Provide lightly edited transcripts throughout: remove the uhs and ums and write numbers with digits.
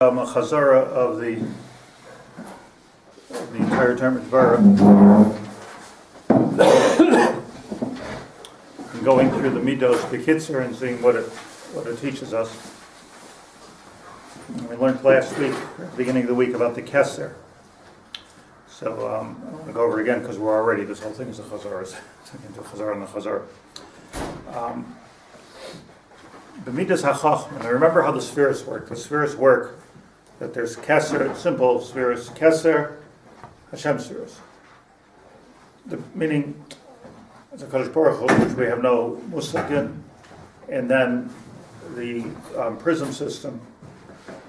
A chazara of the entire Tomer Devorah, and going through the midos bekitzer and seeing what it teaches us. And we learned last week, at the beginning of the week, about the keser. So I'm going to go over it again because we're already, this whole thing is a chazara. Into chazara and the chazara. The midas hachachma. Now remember how the spheres work. The spheres work that there's keser, simple spheres, keser, Hashem spheres. Meaning, it's a Kadosh Baruch Hu, which we have no musag in, and then the prism system,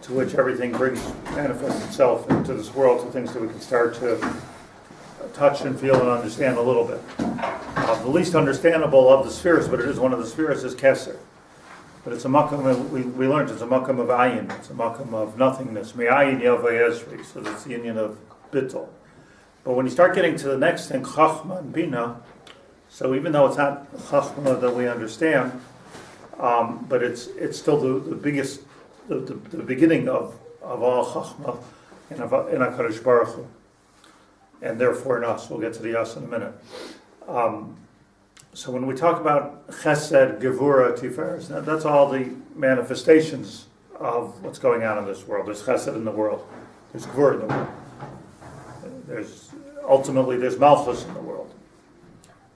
to which everything manifests itself into this world, to things that we can start to touch and feel and understand a little bit. The least understandable of the spheres, but it is one of the spheres, is keser. But it's a makam, we learned it's a makam of ayin, it's a makam of nothingness. Me'ayin yavay ezri, so that's the union of bittul. But when you start getting to the next thing, chachma and bina, so even though it's not chachma that we understand, but it's still the biggest, the beginning of all chachma in HaKadosh Baruch Hu, and therefore in us. We'll get to the us in a minute. So when we talk about chesed, gevura, tiferes, that's all the manifestations of what's going on in this world. There's chesed in the world. There's gevura in the world. There's malchus in the world.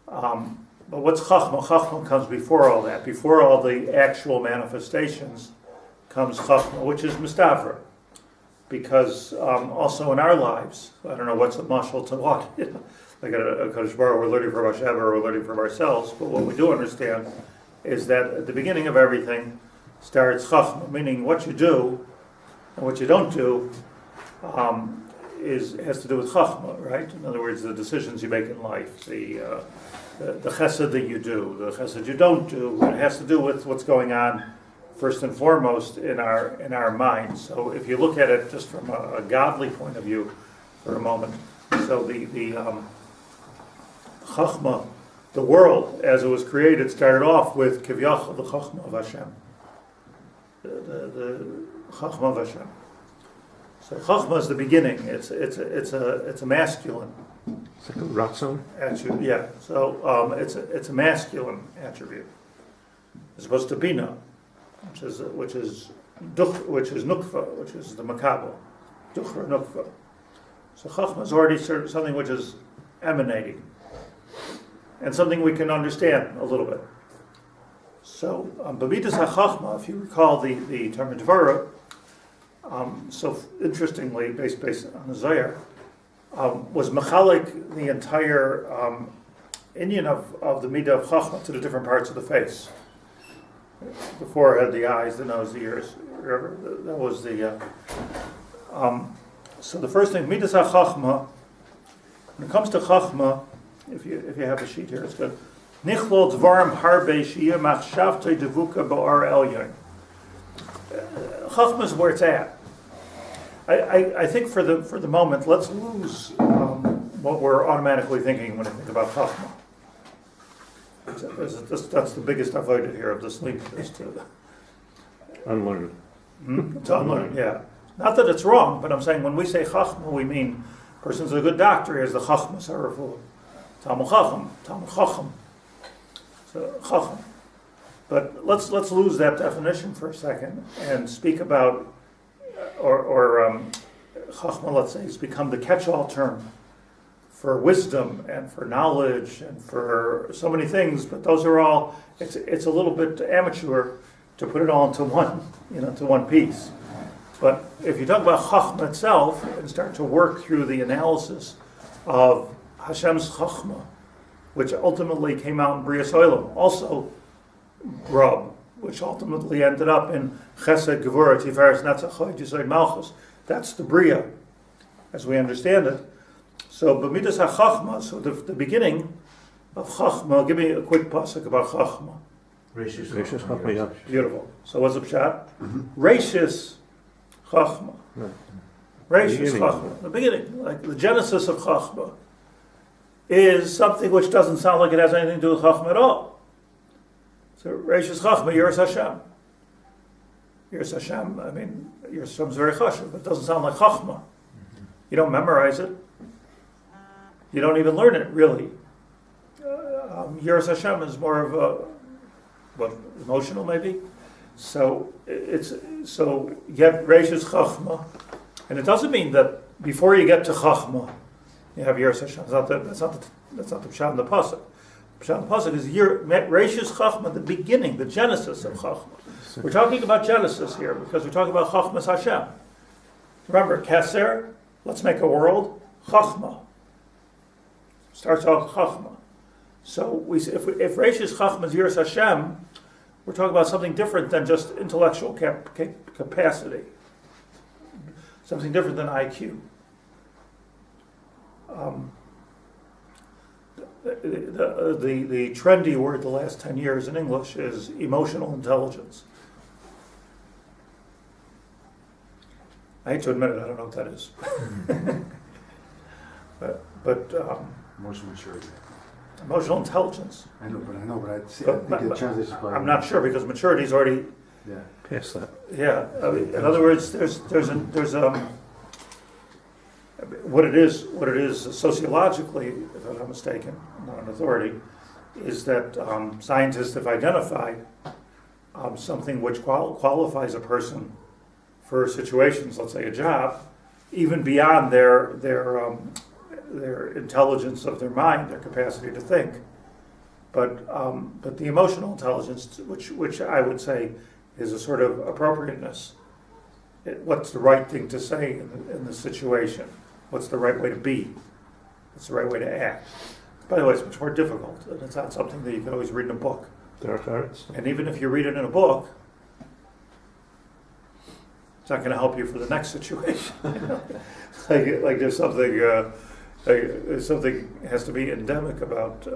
But what's chachma? Chachma comes before all that. Before all the actual manifestations comes chachma, which is mistavra. Because also in our lives, I don't know what's a mashal to what. Like a Kadosh Baruch, we're learning from Rabbi Haber, we're learning from ourselves, but what we do understand is that at the beginning of everything starts chachma, meaning what you do and what you don't do has to do with chachma, right? In other words, the decisions you make in life, the chesed that you do, the chesed you don't do, it has to do with what's going on first and foremost in our minds. So if you look at it just from a godly point of view for a moment, so the chachma, the world as it was created, started off with kivyachol, the chachma of Hashem. The chachma of Hashem. So chachma is the beginning. It's a masculine. It's like a ratzon. Attribute. Yeah. So it's a masculine attribute, as opposed to bina, which is nukva, which is the makabel, duchra nukva. So chachma is already something which is emanating, and something we can understand a little bit. So, b'midas hachachma, if you recall the Tomer Devorah, so interestingly, based on the Zohar, was machalik the entire inyan of the midah of chachma to the different parts of the face. The forehead, the eyes, the nose, the ears. Remember, that was the. So the first thing, midas hachachma. When it comes to chachma, if you have a sheet here, it's good. Nichlol dvarim harbe shiyah machshavtei devuka ba'ar elyon. Chachma is where it's at. I think for the moment, let's lose what we're automatically thinking when we think about chachma. That's the biggest avodah here of this link, is to Unlearn. To unlearn, yeah. Not that it's wrong, but I'm saying when we say chachma, we mean person's a good doctor. He has the chachma saraful, talmud chacham. So chacham. But let's lose that definition for a second and speak about or chachma. Let's say has become the catch-all term for wisdom and for knowledge and for so many things. But those are all. It's a little bit amateur to put it all into one, to one piece. But if you talk about chachma itself and start to work through the analysis of Hashem's chachma, which ultimately came out in Brias Olam, also Rab, which ultimately ended up in Chesed, Gevura, Tiferes, Netzach, Yisod, Malchus. That's the Bria, as we understand it. So, b'midas hachachma, so the beginning of chachma, give me a quick pasuk about chachma. Reishis chachma, yeah. Beautiful. So what's the pshat? Reishis chachma. Reishis chachma. The beginning, like the genesis of chachma, is something which doesn't sound like it has anything to do with chachma at all. So Reishis chachma, Yiras Hashem. Yiras Hashem, I mean, Yiras Hashem is very chashuv, but it doesn't sound like chachma. You don't memorize it. You don't even learn it, really. Yiras Hashem is more of a, emotional maybe? So you get Reishis Chachma, and it doesn't mean that before you get to Chachma, you have Yiras Hashem. That's not the Pshat in the Pasuk. Pshat in the Pasuk is Reishis Chachma, the beginning, the genesis of Chachma. We're talking about Genesis here because we're talking about Chachmas Hashem. Remember, Keser, let's make a world, Chachma. Starts off Chachma. So if Reishis Chachma is Yiras Hashem, we're talking about something different than just intellectual capacity. Something different than IQ. The trendy word the last 10 years in English is emotional intelligence. I hate to admit it, I don't know what that is. but Emotional maturity. Emotional intelligence. I know, but I think it translates by. I'm not sure because maturity is already past that. Yeah, I mean, in other words, there's what it is sociologically, if I'm not mistaken, I'm not an authority, is that scientists have identified something which qualifies a person for situations, let's say a job, even beyond their intelligence of their mind, their capacity to think. But the emotional intelligence, which I would say is a sort of appropriateness. What's the right thing to say in the situation? What's the right way to be? What's the right way to act? By the way, it's much more difficult, and it's not something that you can always read in a book. And even if you read it in a book, it's not going to help you for the next situation. like there's something has to be endemic about.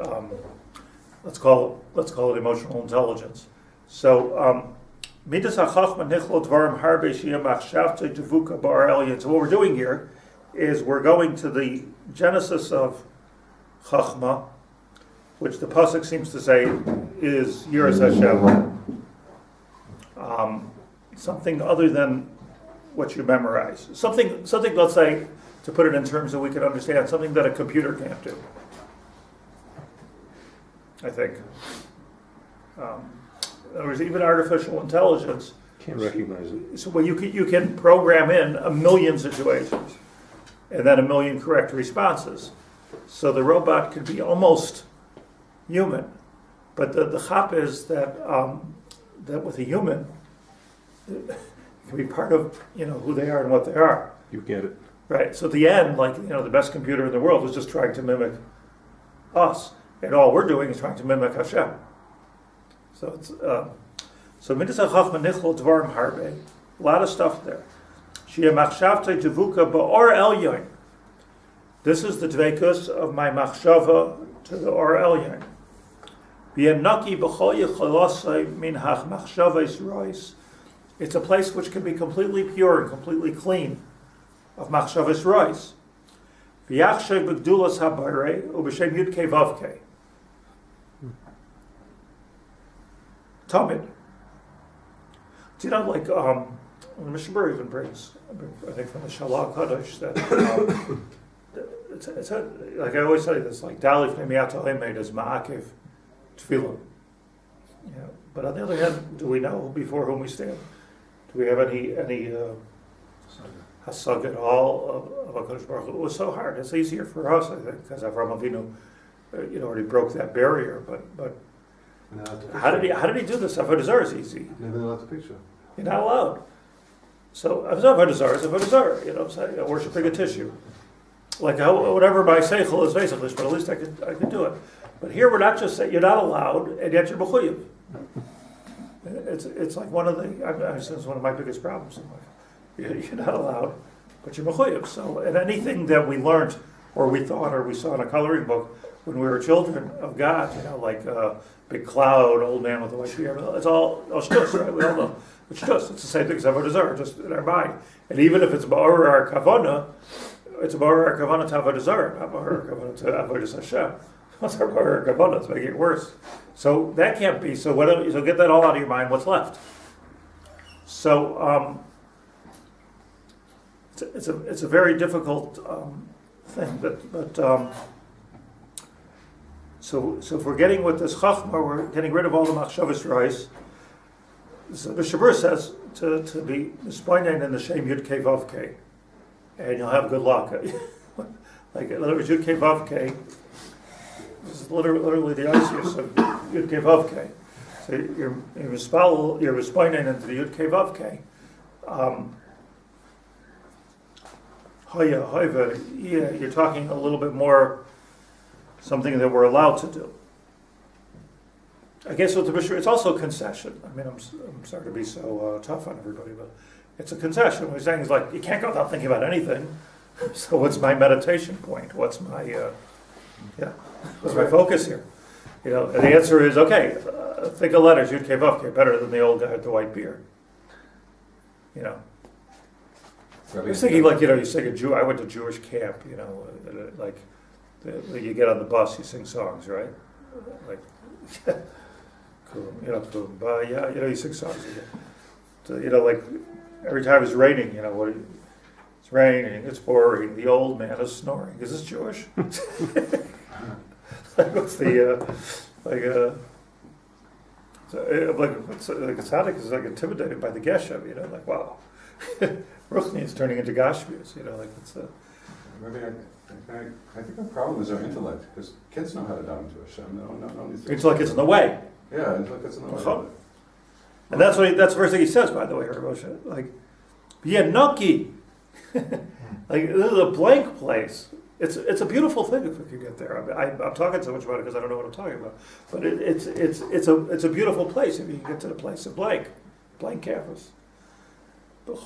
Let's call it emotional intelligence. So. So what we're doing here is we're going to the genesis of Chachma, which the Pasuk seems to say is Yiras Hashem. Something other than what you memorize. Something, let's say, to put it in terms that we can understand, something that a computer can't do. I think. In other words, even artificial intelligence can't recognize it. So you can program in a million situations and then a million correct responses. So the robot could be almost human. But the chap is that with a human, it can be part of who they are and what they are. You get it. Right. So at the end, the best computer in the world is just trying to mimic us. And all we're doing is trying to mimic Hashem. So it's Midas HaChachma Nichlot Dvarim Harbe. A lot of stuff there. Shia Machshavtei Devuka Ba'or Elyon. This is the dvekus of my machshava to the Or Elyon. V'yemnaki b'chol yicholasai min hach machshavais rois. It's a place which can be completely pure and completely clean of machshavais rois. V'yachshay b'gdulas habayre u'b'shem yudkei vavkei. Tamid. Do you know, Mr. even brings, I think from the Shalach Kadosh, that it's like I always say this, like Dalif Nemiato Emed is Ma'akev Tefillah. But on the other hand, do we know before whom we stand? Do we have any hasag at all of HaKadosh Baruch Hu? It was so hard. It's easier for us, I think, because Avraham Avinu, already broke that barrier. But how did he do this? Avodah Zarah is easy. Never allowed to picture. You're not allowed. So Avodah Zarah is Avodah Zarah. You know what I'm saying? Worshipping a tissue. Like whatever my seichel is basically, but at least I could do it. But here we're not just saying you're not allowed, and yet you're mechuyev. It's like one of the. This is one of my biggest problems in life. You're not allowed, but you're mechuyev. So, and anything that we learned, or we thought, or we saw in a coloring book when we were children of God, like big cloud, old man with a white beard. It's all shtus, right? We all know it's shtus. It's the same thing as Avodah Zarah, just in our mind. And even if it's ba'or our kavana, it's ba'or our kavana to Avodah Zarah, not ba'or our kavana to Avodah Hashem. What's our ba'or our kavana? It's making it worse. So that can't be. So get that all out of your mind. What's left? So it's a very difficult thing, but so if we're getting with this chachma, we're getting rid of all the machshavas rice. So the Shabur says to be mispointed in the shem yud kei vav kei, and you'll have good luck. Like in other words, yud kei vav kei. This is literally the isis of yud kei vav kei. So you're responding into the yud kei vav kei. You're talking a little bit more something that we're allowed to do. I guess with the Bishop, it's also a concession. I mean, I'm sorry to be so tough on everybody, but it's a concession. We're saying is like you can't go without thinking about anything. So what's my meditation point? What's my what's my focus here? You know, and the answer is okay. Think of letters. Yud Kei Vav Kei, better than the old guy with the white beard. You know. I was thinking, like, you know, you sing a Jew. I went to Jewish camp. You know, like you get on the bus, you sing songs, right? Like, kumbaya. You know, you sing songs. So, you know, like every time it's raining, you know, it's raining, it's pouring. The old man is snoring. Is this Jewish? Like, what's the like a tzaddik is like intimidated by the geshem, you know, like wow, Ruchni is turning into Gashmius, you know, like it's a. I think the problem is our intellect, because kids know how to daven to Hashem. No, intellect is in the way. Yeah, intellect is in the way. And that's the first thing he says, by the way, Rabbi Moshe. Like, Noki. Like, this is a blank place. It's a beautiful thing if we could get there. I mean, I'm talking so much about it because I don't know what I'm talking about. But it's a beautiful place if you can get to the place of blank canvas. Think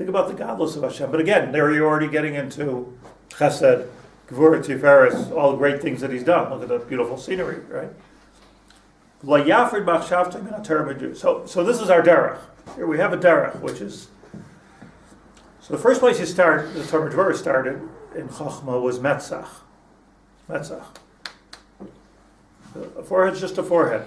about the godless of Hashem. But again, there you're already getting into Chesed, Gevurah, Tiferes, all the great things that He's done. Look at the beautiful scenery, right? So this is our derech. Here we have a derech, which is. So the first place the Tomer Devorah started in Chachma was Metzach. Metzach. A forehead's just a forehead.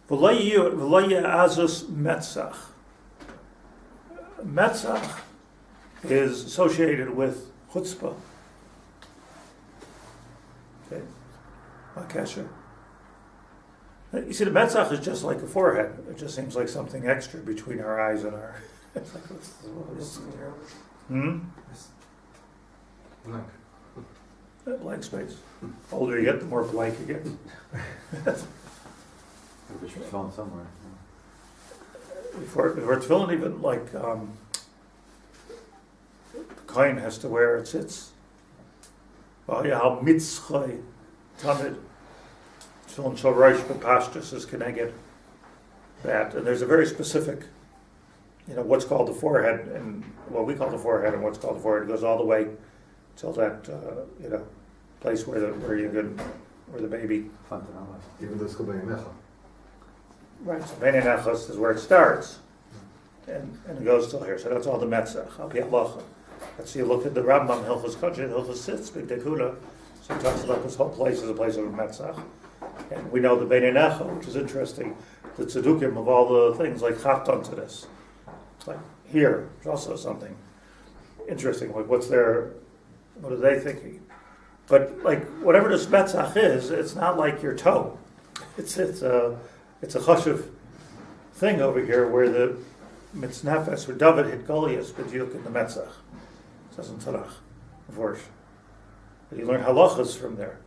V'lo azus Metzach. Metzach is associated with chutzpah. Okay, Makesha. You see, the Metzach is just like a forehead. It just seems like something extra between our eyes and our. It's like Blank. Blank space. The older you get, the more blank you get. Maybe should fill in somewhere. For tefillin, even like the kohen has to wear its. How mitzchay tamid. Tefillin shel rosh b'pashtus is connected that, and there's a very specific, you know, what's called the forehead and what we call the forehead and what's called the forehead. It goes all the way till that place where the baby. Even though it's called Necha. Right, so Beinei Nechos is where it starts, and it goes till here. So that's all the Metzach. Al Pi Halacha. Let's see. Look at the Rambam Hilchos Kodshei Hilchos Sitz B'Gdei Kula. So he talks about this whole place as a place of Metzach, and we know the Beinei Necha, which is interesting. The Tzadikim of all the things like Chafton to this. Like here, there's also something interesting. Like what are they thinking? But like whatever this Metzach is, it's not like your toe. It's a chashuv thing over here where the mitznefes, where David hit Goliath, b'diuk in the Metzach. It says in Tanakh, Vorsh. You learn halachas from there.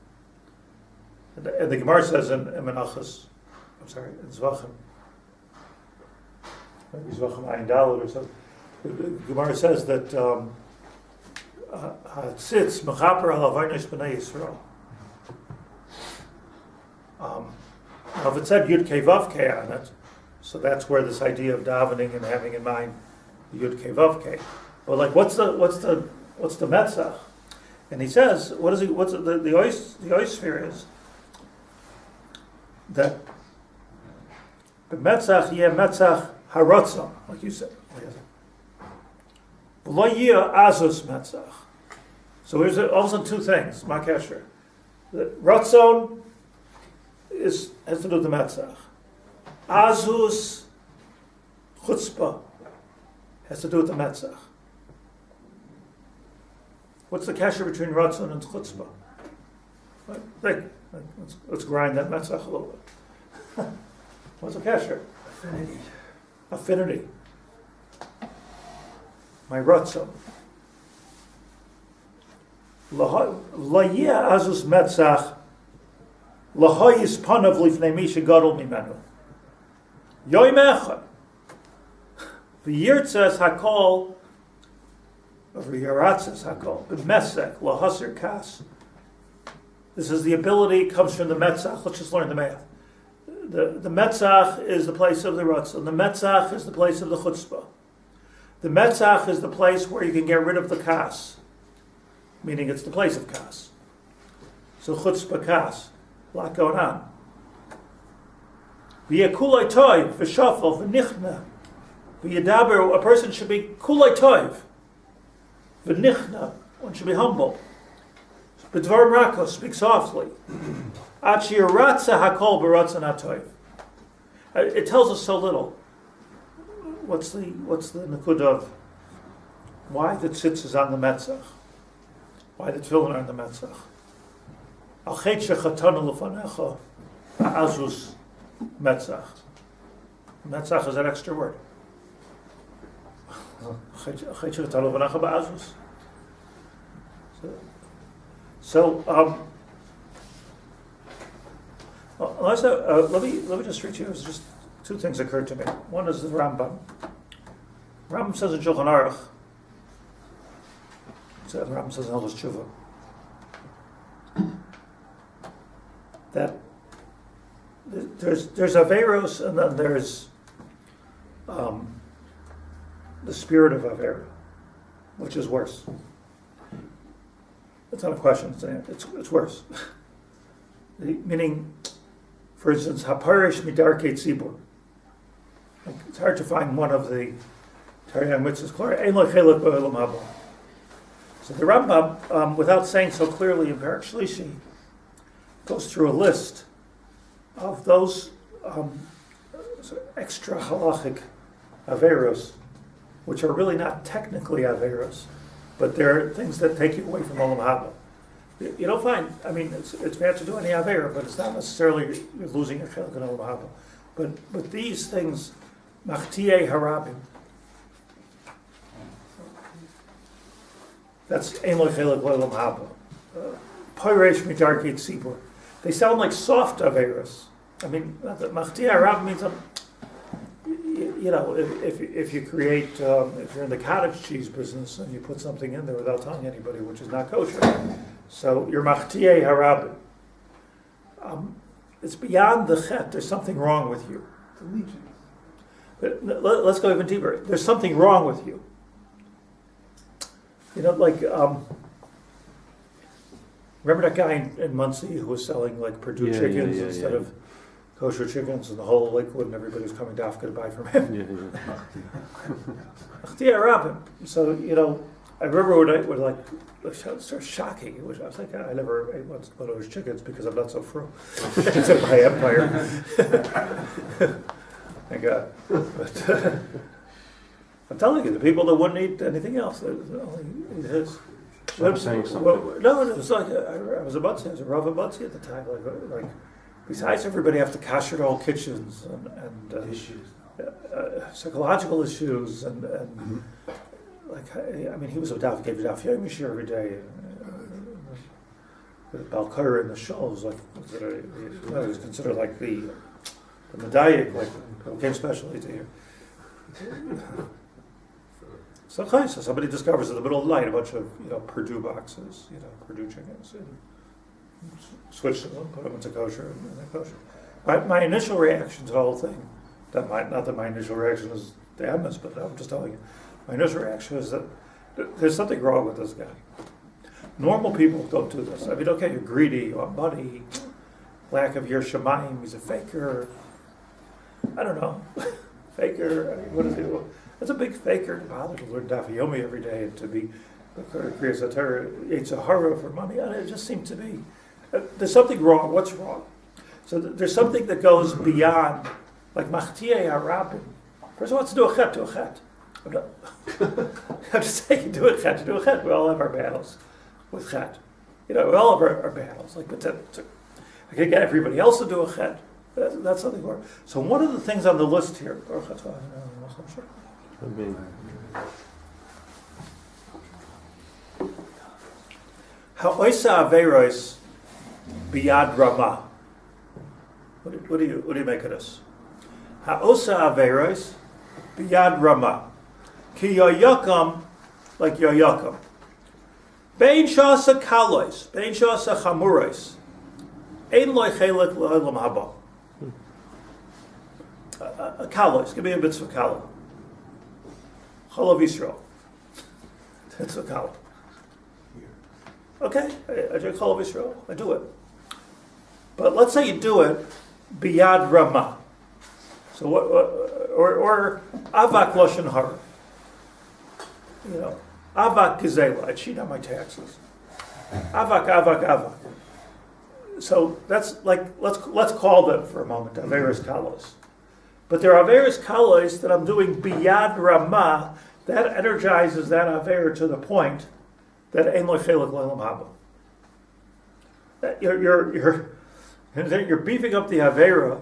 And the Gemara says in Menachos, in Zvachim, maybe Zvachim Ayin Daled or something. The Gemara says that Hatzitz mechaper halavaynos b'nei Yisrael. Now, if it said Yud Kei Vav Kei on it, so that's where this idea of davening and having in mind Yud Kei Vav Kei. But like, what's the Metzach? And he says, the oisphere is that the Metzach yeh Metzach haratzon, like you said. V'lo yeh azus Metzach. So here's also two things, ma kesher. The ratzon has to do with the metzach. Azus chutzpah has to do with the metzach. What's the kesher between ratzon and chutzpah? Think. Let's grind that metzach a little bit. What's the kesher? Affinity. My ratzon. La'yeh azus metzach lahoyis panav lifnei mi shegadol mimenu. Yoim echad. V'yirtzes hakol v'yiratzes hakol b'mesek lahasir kas. This is the ability, comes from the metzach. Let's just learn the math. The metzach is the place of the ratzon. The metzach is the place of the chutzpah. The metzach is the place where you can get rid of the kas, meaning it's the place of kas. So chutzpah kas, a lot going on. V'yekulay toiv, v'shafal, v'nichna, v'yedaber, a person should be kulay toiv, v'nichna, one should be humble. B'dvarim rakos, speak softly. Ad shiratza hakol b'ratzon hatoiv. It tells us so little. What's the nakud of why the tzitz is on the metzach? Why the tefillin are on the metzach? Al chet shechatanu lefanecha azus metzach. Metzach is an extra word. Chet shechatanu lefanecha ba'azus. So let me just read you. There's just two things occurred to me. One is the Rambam. Rambam says in Shulchan Aruch. So the Rambam says in Hilchos Tshuva that there's Averos and then there's the spirit of Avera, which is worse. It's not a question. It's worse. Meaning, for instance, haparish midarkei tzibur. It's hard to find one of the Taryag mitzvahs. So the Rambam, without saying so clearly in Perek Shlishi, goes through a list of those extra halachic averos, which are really not technically averos, but they're things that take you away from Olam Haba. You don't find, I mean, it's bad to do any avera, but it's not necessarily you're losing your chelik in Olam Haba. But these things, machtiei harabim, that's ein lo chelik Olam Haba. Poiresh midarkei tzibur. They sound like soft averas. I mean, machtiei harabim means, you know, if you create, if you're in the cottage cheese business and you put something in there without telling anybody, which is not kosher, so you're machtiei harabim. It's beyond the chet. There's something wrong with you. But let's go even deeper. There's something wrong with you. You know, like, remember that guy in Monsey who was selling like Purdue chickens instead of kosher chickens, and the whole Lakewood and everybody was coming to Africa to buy from him. So, you know, I remember when it was shocking. I was like, I never ate one of those chickens because I'm not so frugal. It's in my empire. Thank God. But I'm telling you, the people that wouldn't eat anything else, they only eat his. I'm saying something. Well, no, it was like, I was a Monsey, I was a Rav and Spiritual at the time, like besides everybody have to kasher all kitchens and Issues. Psychological issues and like, I mean, he was a daf, gave a daf yomi every day. Balkar in the shows, like it was considered like the medayik, like came specially to here. So somebody discovers in the middle of the night a bunch of Purdue boxes, Purdue chickens, and switch them, put them into kosher, and then kosher. My initial reaction to the whole thing, not that my initial reaction is damnus, but I'm just telling you, my initial reaction is that there's something wrong with this guy. Normal people don't do this. I mean, okay, you're greedy, you want money, lack of your shemayim, he's a faker. I don't know. Faker, I mean, what is he? It's a big faker to bother to learn daf yomi every day and to be creates a terror, it's a horror for money, and it just seemed to be, there's something wrong. What's wrong? So there's something that goes beyond, like Machtiyeh HaRabim. First of all, let's do a chet, do a chet. I'm just saying, do a chet, do a chet. We all have our battles with chet. We all have our battles. Like, but I can get everybody else to do a chet. That's something more. So one of the things on the list here, I mean, Ha'oisa Averos biyad Ramah. What do you make of this? Ha'osa Averos biyad Ramah. Ki yoyakam, like yoyakam. Bein shasa kalois, bein shasa chamurais. Ein loy chelik lo'olam haba. A kalois, give me a mitzvah kalo. Chalav Yisrael. That's a kalo. Okay, I drink Chalav Yisrael, I do it. But let's say you do it biyad Ramah. So what, or avak loshen hara. Avak gizela, I cheat on my taxes. Avak. So that's like, let's call them for a moment Averis Kalos. But there are Averis Kalos that I'm doing biyad Ramah, that energizes that Aver to the point that ein lo chelik lo'olam haba. You're beefing up the Avera,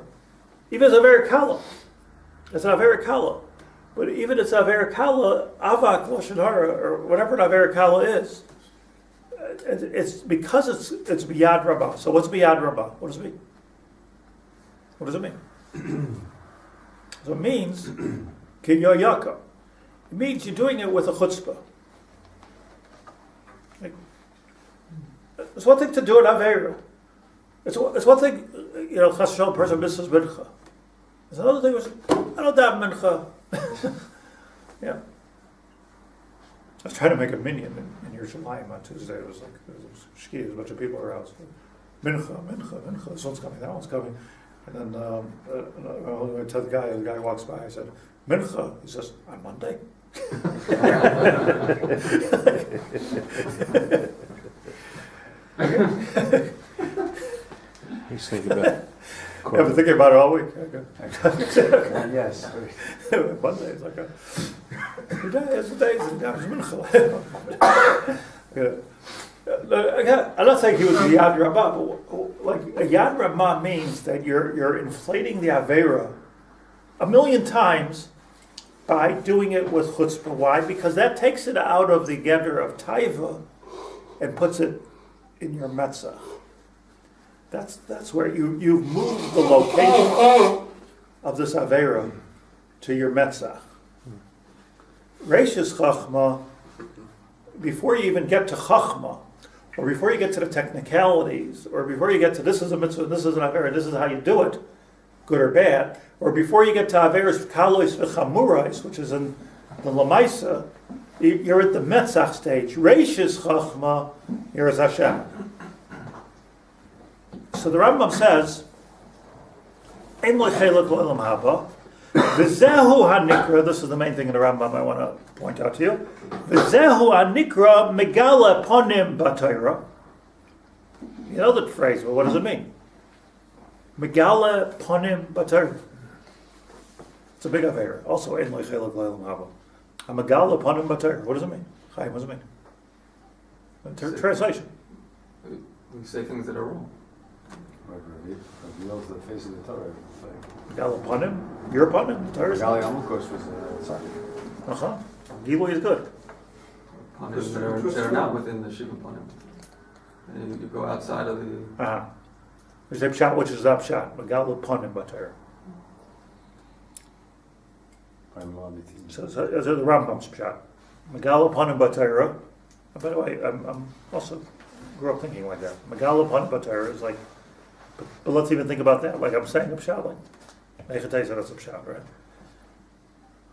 even as Avera Kala. It's an Avera Kala. But even as Avera Kala, Avak Lashon Hara, or whatever an Avera Kala is, it's because it's Biyad Rabbah. So what's Biyad Rabbah? What does it mean? What does it mean? So it means, Ki Yoyaka. It means you're doing it with a chutzpah. It's one thing to do an Avera. It's one thing, Chas Shalom, person misses mincha. It's another thing was, I don't have mincha. Yeah. I was trying to make a minyan in Yerushalayim on Tuesday. It was a bunch of people around. So, mincha. This one's coming, that one's coming. And then I tell the guy walks by, I said, mincha. He says, on Monday? he's thinking about. I've been thinking about it all week. Yes. Monday, it's like every day is a day. I'm not saying he was the Yad Ramah, but like a Yad Ramah means that you're inflating the Avera 1,000,000 times by doing it with chutzpah. Why? Because that takes it out of the geder of taiva and puts it in your metzach. That's where you've moved the location of this Avera to your metzach. Reishis Chachma, before you even get to Chachma, or before you get to the technicalities, or before you get to this is a mitzvah, this is an Avera, this is how you do it, good or bad, or before you get to Averas Kalois V'Chamurais, which is in the Lamaisa, you're at the metzach stage. Reishis Chachma, you're as Hashem. So the Rambam says, Ein lo chelik lo'olam haba, v'zehu hanikra, this is the main thing in the Rambam I want to point out to you, v'zehu hanikra megala ponim b'Torah. You know the phrase, but what does it mean? Megala ponim b'Torah. It's a big affair. Also, Ein lo chelik lo'olam haba. A megala ponim b'Torah. What does it mean? Chaim, what does it mean? Translation. We say things that are wrong. Reveals the face of the Torah. Gal upon him, you're upon him. The Torah's Gali Amukos was Gilui is good. Punim that are not within the Shiva Punim. And you go outside of the... There's a pshat which is up pshat, but Gal upon him, but her. So the Rambam's pshat. Megal upon him, but her. By the way, I'm also grew up thinking like that. Megal upon him, but her is like. But let's even think about that. Like I'm saying, a pshat. Like Echatei said, that's a pshat, right?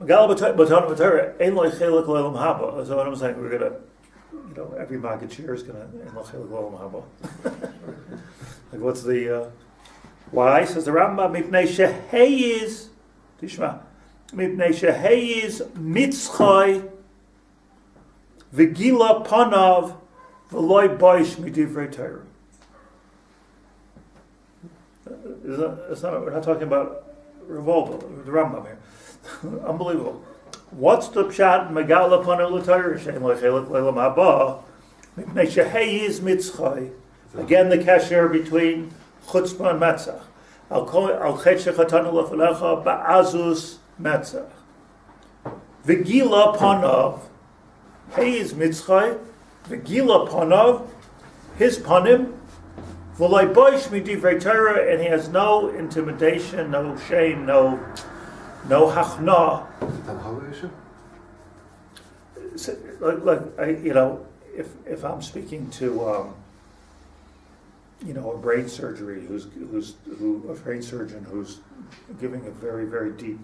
Megal upon him, but her. Ein lo chelik lo'olam haba. So what I'm saying, we're gonna, every Maggid Shir is gonna ein lo chelik lo'olam haba. Like what's the why? Says the Rambam, mipnei sheheyiz tishma, mipnei sheheyiz mitzchay v'gila panav v'loy boish midivrei Torah. We're not talking about revolver, the Rambam here. Unbelievable. What's the pshat megala panav l'Torah shem lechelik le'lam haba mipnei sheheyiz mitzchay? Again, the kasher between chutzpah and metzach. Al chet shechatanu lefalecha ba'azus metzach. V'gila panav, heyiz mitzchay. V'gila panav, his panim. V'loi boish midivrei Torah, and he has no intimidation, no shame, no hachna. If I'm speaking to a brain surgery a brain surgeon who's giving a very, very deep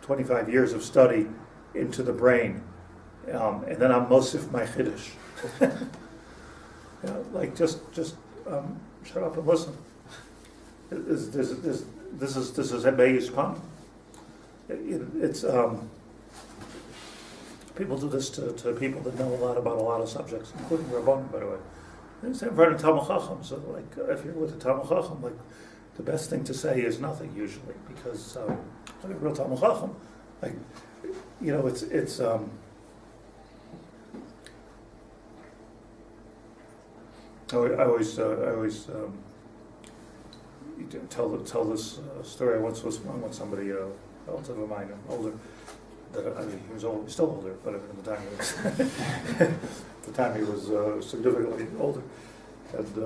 25 years of study into the brain, and then I'm mosif my chiddush. Just shut up and listen. This is Hebei's pun. It's people do this to people that know a lot about a lot of subjects, including Rabbanim, by the way. They say in front of Talmud Chacham. So, if you're with a Talmud Chacham, the best thing to say is nothing usually, because a real Talmud Chacham, it's. I always tell this story. I once was with somebody, a relative of mine, older. He was old, still older, but at the time he was significantly older. And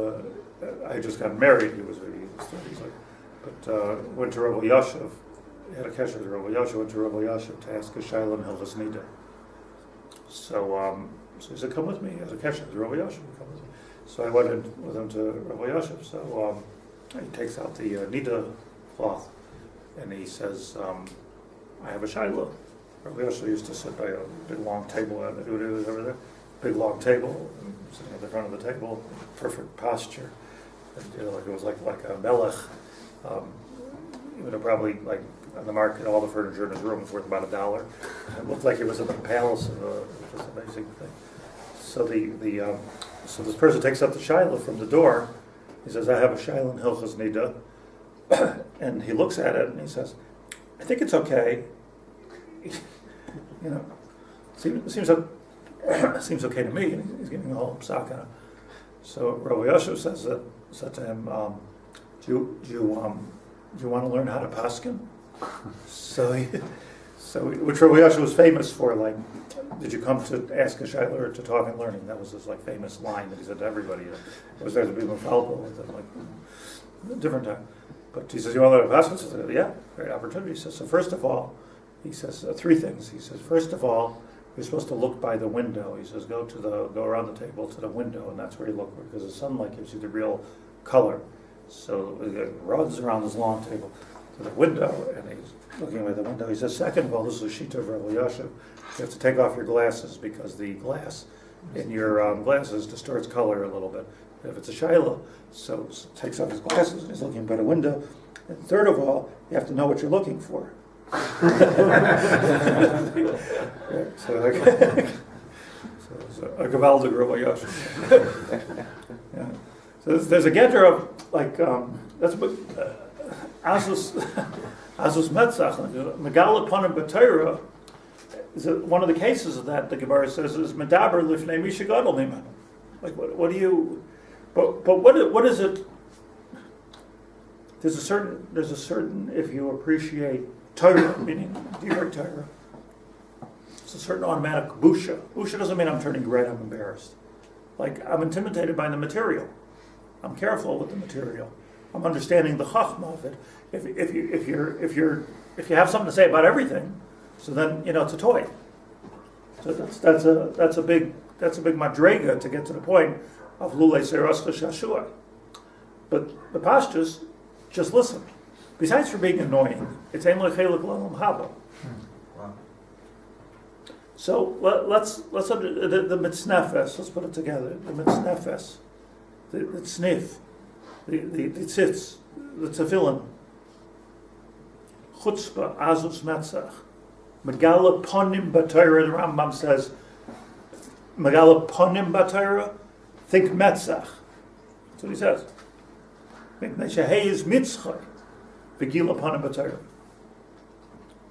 I had just gotten married. He was 30s, but went to Rabbi Yaacov. Had a kesher with Rabbi Yaacov. Went to Rabbi Yaacov to ask a shaila in Hilchos Nida. So he said, "Come with me." As a kesher with Rabbi Yaacov, come with me. So I went in with him to Rabbi Yaacov. So he takes out the Nida cloth, and he says, "I have a shaila." Rabbi Yaacov used to sit by a big long table. It was over there, big long table, and sitting at the front of the table, perfect posture, and it was like a melech. Probably like on the market, all the furniture in his room was worth about $1. It looked like he was in the palace, which is an amazing thing. So so this person takes up the shaila from the door. He says, "I have a shaila in Hilchos Nida," and he looks at it and he says, "I think it's okay." Seems okay to me. And he's giving a whole psak on it. So Rabbi Yaacov said to him, "Do you want to learn how to paskin?" So which Rabbi Yaacov was famous for, "Did you come to ask a shaila or to talk and learning?" That was his famous line that he said to everybody. It was there to be mafalpal with him, a different time. But he says, "You want to learn how to paskin?" He says, "Yeah, great opportunity." He says, "So first of all," he says, three things. He says, first of all, you're supposed to look by the window. He says, go around the table to the window, and that's where you look, because the sunlight gives you the real color. So it runs around this long table to the window, and he's looking by the window. He says, second of all, this is a sheet of Rabbi Yaacov. You have to take off your glasses, because the glass in your glasses distorts color a little bit. If it's a shaila, so takes off his glasses, and he's looking by the window. And third of all, you have to know what you're looking for. So a gewaldig Rabbi Yaacov. Yeah. So there's a getter of that's what Azus Metzach, Megala Panim B'Torah, is one of the cases of that. The Gemara says is Medaber Lifnei Mishagadol Niman. What do you? But what is it? There's a certain if you appreciate Torah, meaning Divrei Torah, it's a certain automatic busha. Busha doesn't mean I'm turning red, I'm embarrassed. I'm intimidated by the material. I'm careful with the material. I'm understanding the chachma of it. If you have something to say about everything, so then it's a toy. So that's a big madrega to get to the point of lulei seras l'shashua. But the pashtus, just listen. Besides for being annoying, it's ein lechelik l'olam haba. Wow. So let's the mitznefes. Let's put it together. The mitznefes, the tzniff, the tzitz, the tefillin, chutzpah, azus metzach, Megala Ponim B'Torah, the Rambam says, Megala Ponim B'Torah, think Metzach. That's what he says. Mipnei shehei is mitzchay, Begila Ponim B'Torah.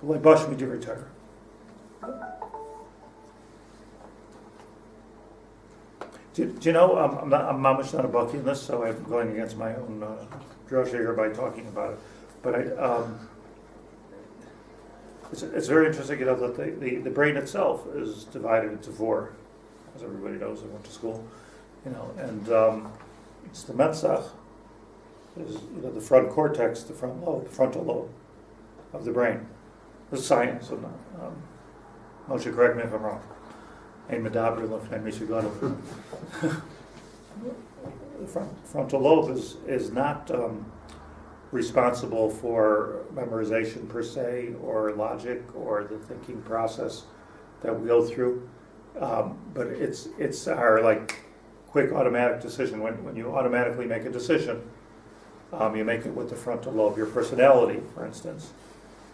V'lei Bashmi Divrei Torah. Do you know, I'm mamish not a baki in this, so I'm going against my own drosha here by talking about it. But it's very interesting, that the brain itself is divided into four, as everybody knows who went to school, and it's the metzach, is the front cortex, the front lobe, the frontal lobe of the brain. This is science, and Moshe, correct me if I'm wrong. The frontal lobe is not responsible for memorization per se, or logic, or the thinking process that we go through, but it's our quick automatic decision. When you automatically make a decision, you make it with the frontal lobe. Your personality, for instance,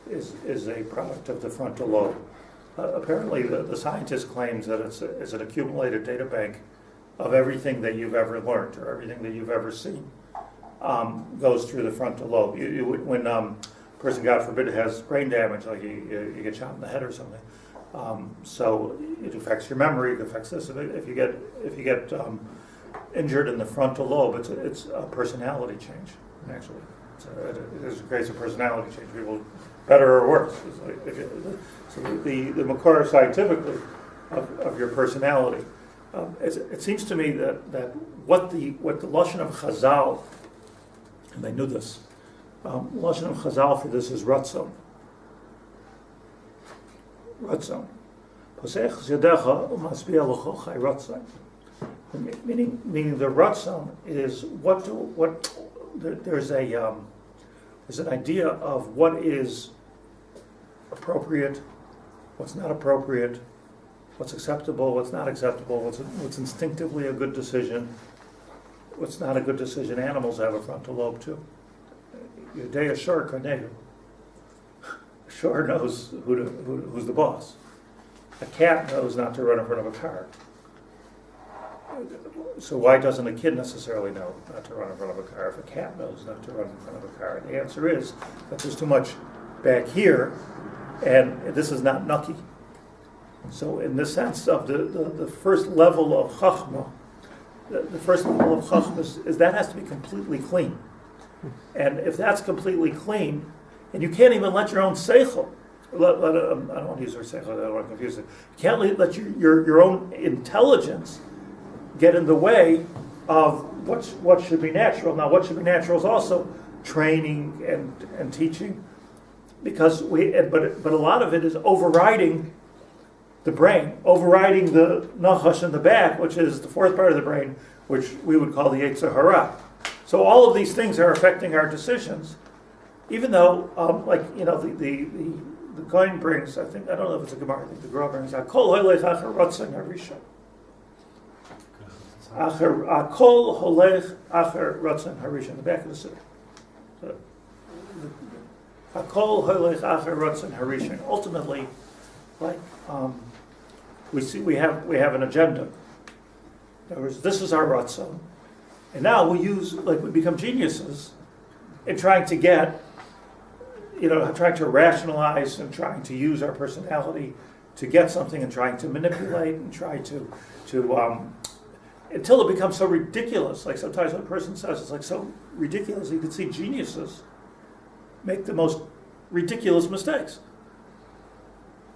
is a product of the frontal lobe. Apparently, the scientist claims that it's an accumulated data bank of everything that you've ever learned or everything that you've ever seen goes through the frontal lobe. When a person, God forbid, has brain damage, like you get shot in the head or something, so it affects your memory. It affects this. If you get injured in the frontal lobe, it's a personality change. Actually, it creates a personality change. People, better or worse. So the makor scientifically of your personality. It seems to me that what the lashon of Chazal, and they knew this, lashon of Chazal for this is ratzon. Ratzon. Posech yadecha umatzbiya l'chochai ratzon. Meaning the ratzon is there's an idea of what is appropriate, what's not appropriate, what's acceptable, what's not acceptable, what's instinctively a good decision, what's not a good decision. Animals have a frontal lobe too. Yodei Shor Karnegu. Shor knows who's the boss. A cat knows not to run in front of a car. So why doesn't a kid necessarily know not to run in front of a car if a cat knows not to run in front of a car? And the answer is that there's too much back here, and this is not nucky. So in the sense of the first level of chachma, the first level of chachma is that has to be completely clean. And if that's completely clean, and you can't even let your own seichel, I don't want to use our seichel, I don't want to confuse it. You can't let your own intelligence get in the way of what should be natural. Now, what should be natural is also training and teaching, because but a lot of it is overriding the brain, overriding the nachash in the back, which is the fourth part of the brain, which we would call the Yetzer Hara. So all of these things are affecting our decisions, even though, the Kohen brings, I don't know if it's a Gemara, I think the Gra brings, Akol holech acher ratzon harisha. Akol holech acher ratzon harisha, in the back of the suit. Akol holech acher ratzon harisha. Ultimately, we have an agenda. In other words, this is our ratzon, and now we become geniuses in trying to get, trying to rationalize and trying to use our personality to get something, and trying to manipulate and try to until it becomes so ridiculous. Like sometimes when a person says it's like so ridiculous, you can see geniuses make the most ridiculous mistakes.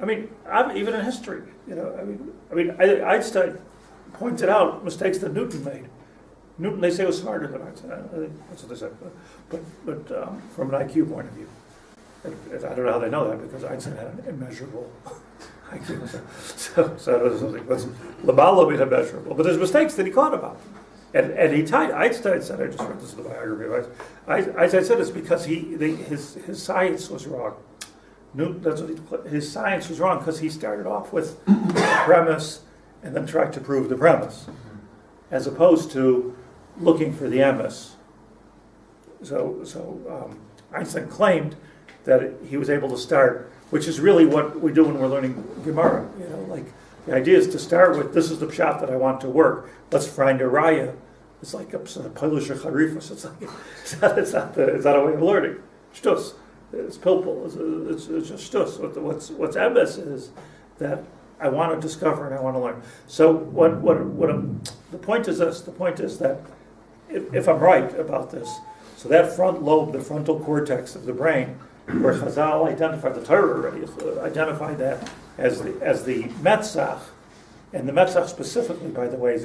Even in history, Einstein pointed out mistakes that Newton made. Newton, they say, was smarter than Einstein. That's what they said. But from an IQ point of view, I don't know how they know that, because Einstein had an immeasurable IQ. So it was something immeasurable. But there's mistakes that he caught about. And Einstein said, I just read this in the biography of Einstein said it's because his science was wrong. His science was wrong because he started off with a premise and then tried to prove the premise, as opposed to looking for the emes. So Einstein claimed that he was able to start which is really what we do when we're learning Gemara. Like the idea is to start with, this is the pshat that I want to work. Let's find a raya. It's like a Polish or Charifus. It's not a way of learning. Shtus. It's pilpul. It's just shtus. What's emes is that I want to discover and I want to learn. So the point is this. The point is that if I'm right about this, so that front lobe, the frontal cortex of the brain, where Chazal identified the Torah already, identified that as the metzach, and the metzach specifically, by the way,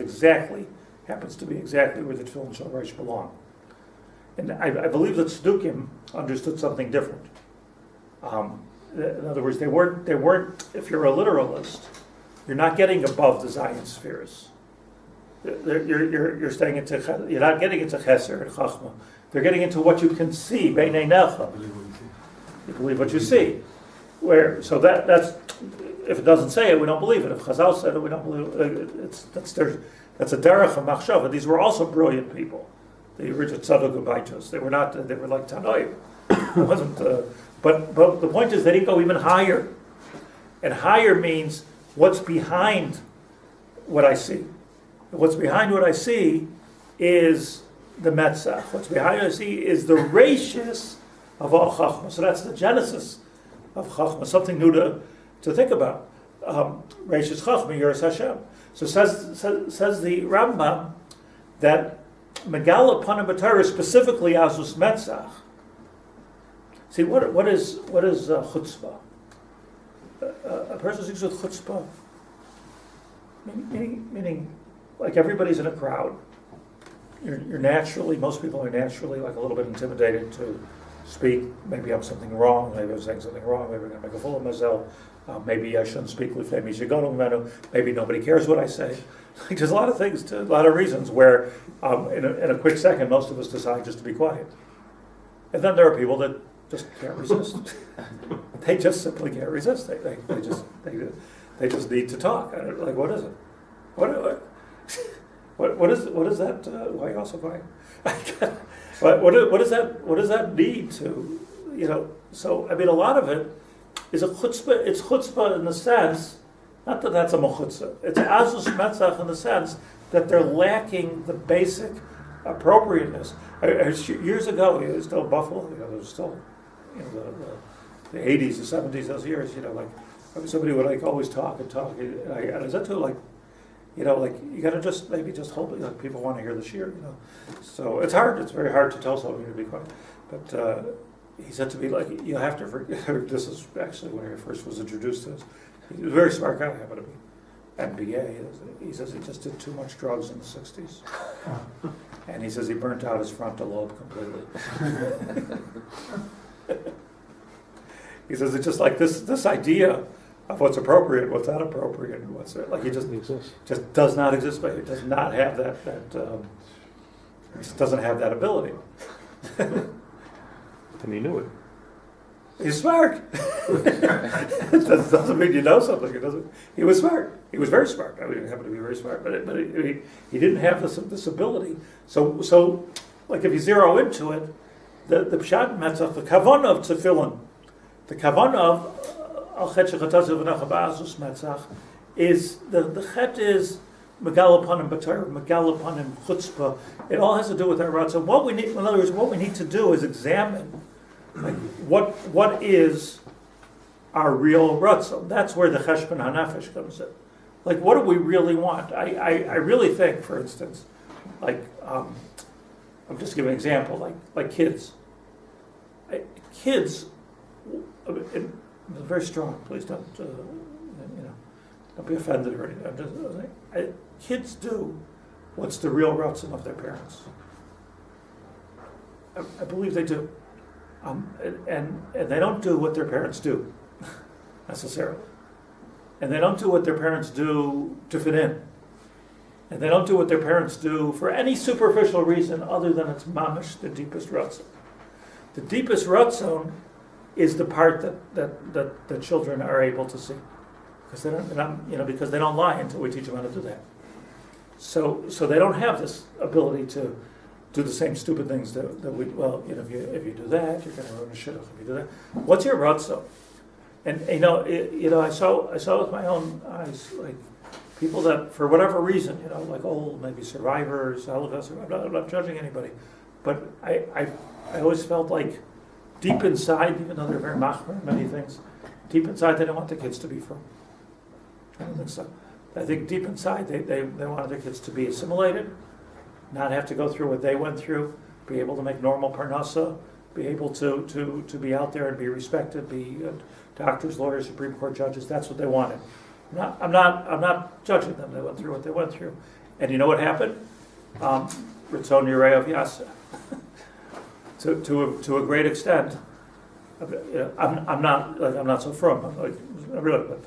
happens to be exactly where the tefillin shel reish belong. And I believe that Tzadikim understood something different. In other words, they weren't. If you're a literalist, you're not getting above the Zion spheres. You're staying into. You're not getting into Chesed and Chachma. They're getting into what you can see. Beinei necha. You believe what you see. So that's if it doesn't say it, we don't believe it. If Chazal said it, we don't believe it. That's a derech of machshava. These were also brilliant people. The original tzaddik baitos. They were not. They were like Tanoim. It wasn't. But the point is, they didn't go even higher. And higher means what's behind what I see. What's behind what I see is the metzach. What's behind what I see is the rashis of all chachma. So that's the genesis of chachma. Something new to think about. Rashis chachma, yiras Hashem. So says the Rambam that Megala Panim B'Torah specifically Azus Metzach. See, what is chutzpah? A person speaks with chutzpah, meaning like everybody's in a crowd. Most people are naturally like a little bit intimidated to speak. Maybe I'm something wrong. Maybe I'm saying something wrong. Maybe I'm going to make a fool of myself. Maybe I shouldn't speak with Femi Shigonum. Maybe nobody cares what I say. Like, there's a lot of things, a lot of reasons where in a quick second most of us decide just to be quiet. And then there are people that just can't resist. They just simply can't resist. They just need to talk. Like, what is it? What is that? Why are you also quiet? What does that need to? So I mean, a lot of it is a chutzpah. It's chutzpah in the sense, not that that's a mechutzah. It's azus metzach in the sense that they're lacking the basic appropriateness. Years ago, it was still Buffalo. There was still, the 80s, the 70s, those years. Like somebody would always talk. And I said to like you got to just hold it. Like people want to hear the shir. So it's hard. It's very hard to tell somebody to be quiet. But he said to me, like, you have to forget. This is actually when he first was introduced to us. He was a very smart guy, happened to be MBA. He says he just did too much drugs in the 60s. And he says he burnt out his frontal lobe completely. He says it's just like this idea of what's appropriate, what's not appropriate, and what's like it just does not exist. But it does not have that it doesn't have that ability. And he knew it. He's smart. It doesn't mean you know something. It doesn't. He was smart. He was very smart. I mean, he happened to be very smart, but he didn't have this ability. So like if you zero into it, the pshat metzach, the kavanah of tefillin, the kavanah of al chet shechatazav v'nacha ba'azus metzach is the chet is megal upanim b'torah, megal upanim chutzpah. It all has to do with our ratzon. What we need, in other words, what we need to do is examine. Like what is our real ratzon? That's where the cheshbon hanafesh comes in. Like, what do we really want? I really think, for instance, like I'm just giving an example, like kids. Kids, it's very strong. Please don't don't be offended or anything. I'm just saying, kids do what's the real ratzon of their parents. I believe they do. And they don't do what their parents do, necessarily. And they don't do what their parents do to fit in. And they don't do what their parents do for any superficial reason other than it's mamish, the deepest ratzon. The deepest ratzon is the part that the children are able to see. Because because they don't lie until we teach them how to do that. So they don't have this ability to do the same stupid things that we, if you do that, you're going to ruin a shidduch. If you do that, what's your ratzon? And I saw with my own eyes, like people that for whatever reason, like old maybe survivors, Holocaust. I'm not judging anybody, but I always felt like deep inside, even though they're very machmer in many things, deep inside they don't want the kids to be from. I don't think so. I think deep inside they wanted their kids to be assimilated, not have to go through what they went through, be able to make normal parnasa, be able to be out there and be respected, be doctors, lawyers, Supreme Court judges. That's what they wanted. I'm not judging them. They went through what they went through, and you know what happened? Ritzon Yirei of Yaseh. To a great extent, I'm not so frum. I'm really, but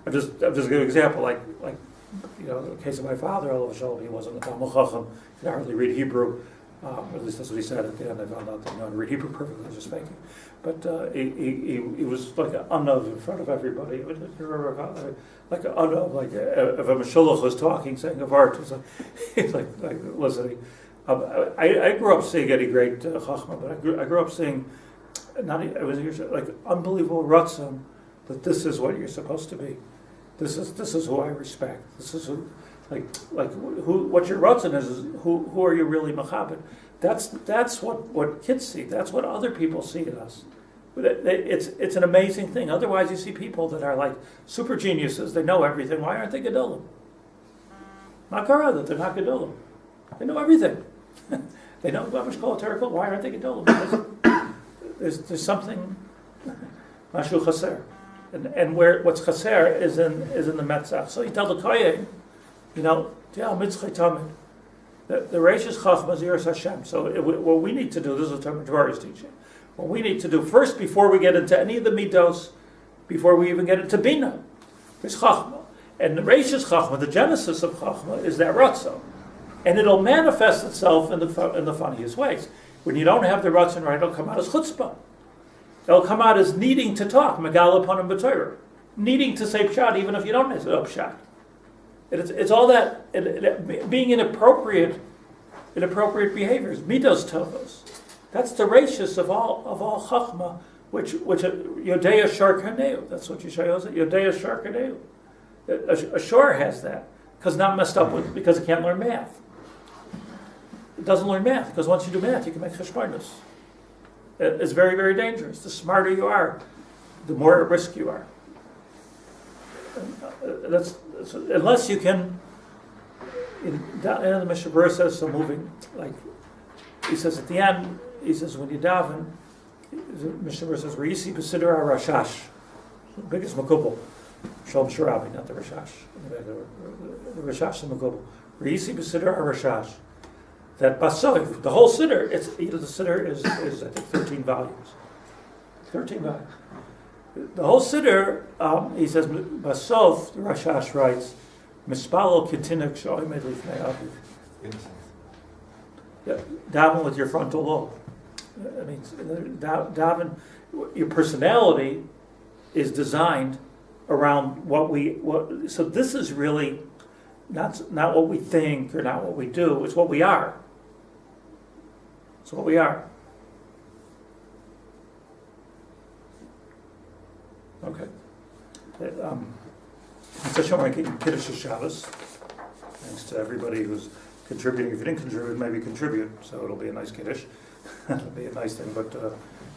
I'm just giving an example. Like in the case of my father, he wasn't a Talmud Chacham. He could hardly read Hebrew. At least that's what he said at the end. I found out that he read Hebrew perfectly, just faking. But he was like an unknown in front of everybody. Like an unknown, like if a Meshulach was talking, saying of art, he's like listening. I grew up seeing any great Chachma, but I grew up seeing like unbelievable ratzon that this is what you're supposed to be. This is who I respect. This is who. What your ratzon is who are you really machabed? That's what kids see. That's what other people see in us. It's an amazing thing. Otherwise, you see people that are like super geniuses. They know everything. Why aren't they gedolim? Makara that they're not gedolim. They know everything. They know how much Torah. Why aren't they gedolim? Because there's something mashu chaser, and what's chaser is in the metzach. So you tell the kohen. The Reishis Chachma is Yiras Hashem. So what we need to do, this is what Tomer Devorah is teaching. What we need to do first, before we get into any of the midos, before we even get into Bina, is Chachma. And the Reishis Chachma, the genesis of Chachma, is that Ratzon. And it'll manifest itself in the funniest ways. When you don't have the Ratzon right, it'll come out as Chutzpah. It'll come out as needing to talk, Megal upon B'Torah, needing to say Pshat, even if you don't say Pshat. It's all that being inappropriate behaviors, midos tovos. That's the ratius of all chachma, which Yodea Shar Karneu. That's what Yeshaya says. Yodea Shar Karneu. A shor has that because not messed up with because it can't learn math. It doesn't learn math because once you do math, you can make cheshbonos. It's very, very dangerous. The smarter you are, the more at risk you are. Unless you can, the Mishnah Berurah says, so moving, like, he says at the end, he says, when you daven, the Mishnah Berurah says, Re'isi b'siddur ha'rashash, the biggest makubal, Shalom Sharabi, not the Rashash, the Rashash and makubal, Re'isi b'siddur ha'rashash, that basoif, the whole siddur, the siddur is I think 13 volumes. 13 volumes. The whole siddur, he says, Basof, the Rashash writes, Mispalo kitinik sho'imed lifnei aviv. Daven with your frontal lobe. I mean, daven, your personality is designed around so this is really not what we think or not what we do, it's what we are. It's what we are. Okay. It's a show Kiddush Shabbos. Thanks to everybody who's contributing. If you didn't contribute, maybe contribute. So it'll be a nice Kiddush. It'll be a nice thing. But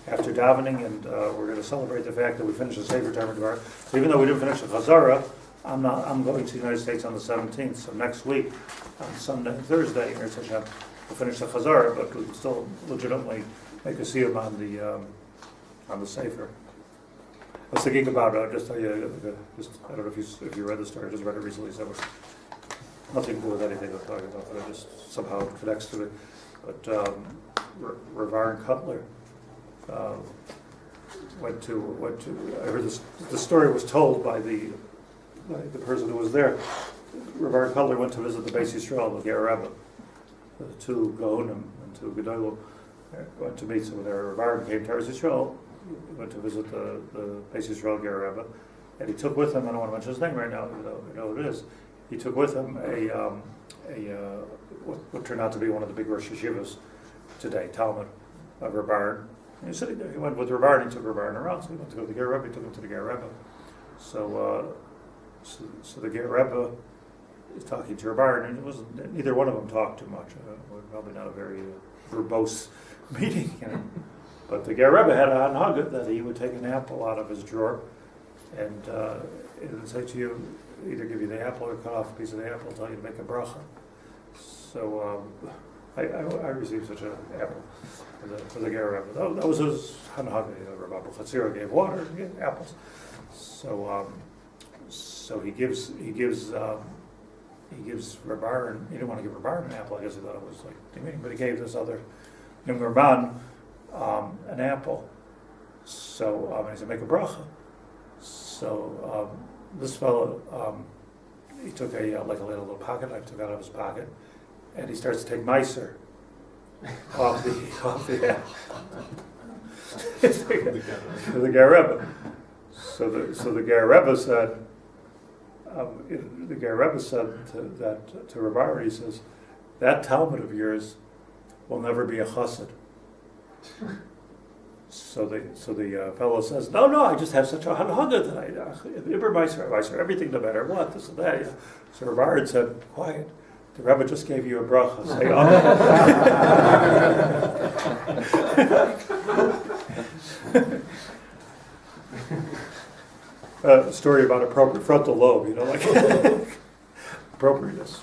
after davening, and we're going to celebrate the fact that we finished the Sefer Tomer Devorah. So even though we didn't finish the Chazara, I'm going to the United States on the 17th. So next week, on Sunday and Thursday, we'll finish the Chazara, but we'll still legitimately make a siyum on the Sefer. I was thinking about just tell you. I don't know if you read the story. I just read it recently, so it's nothing to do with anything I'm talking about, but it just somehow connects to it. But Rav Cutler went to. I heard the story was told by the person who was there. Rav Cutler went to visit the Bais Yisrael, the Ger Rebbe, the two Gaonim and two Gedolim went to meet. So when Rav came to Eretz Yisrael, he went to visit the Bais Yisrael Ger Rebbe, and he took with him, I don't want to mention his name right now, you know who it is, he took with him what turned out to be one of the big Rosh Yeshivas today, Talmud, Rabbi Berel he was sitting there. He went with Rav and he took Rav around. So he went to go to the Ger Rebbe. He took him to the Ger Rebbe. So the Ger Rebbe is talking to Rav, and it wasn't, neither one of them talked too much. Probably not a very verbose meeting, you know. But the Ger Rebbe had a hanhaga that he would take an apple out of his drawer, and it would say to you, either give you the apple or cut off a piece of the apple and tell you to make a bracha. So I received such an apple for the Ger Rebbe. That was his hanhaga. Rabbi Chatzira gave water, he gave apples. So he gives Rabar, and he didn't want to give Rabar an apple. I guess he thought it was like demeaning, but he gave this other younger man an apple. So he said, make a bracha. So this fellow, he took a little pocket knife, took out of his pocket, and he starts to take meiser off the apple. The Ger Rebbe. So the Ger Rebbe said. The Ger Rebbe said to Rav, he says, that Talmud of yours will never be a chassid. So the fellow says, no, I just have such a hanhaga that I everything no matter what, this and that. Yeah. So Rav said, quiet. The Rebbe just gave you a bracha. Say a story about appropriate frontal lobe, like appropriateness.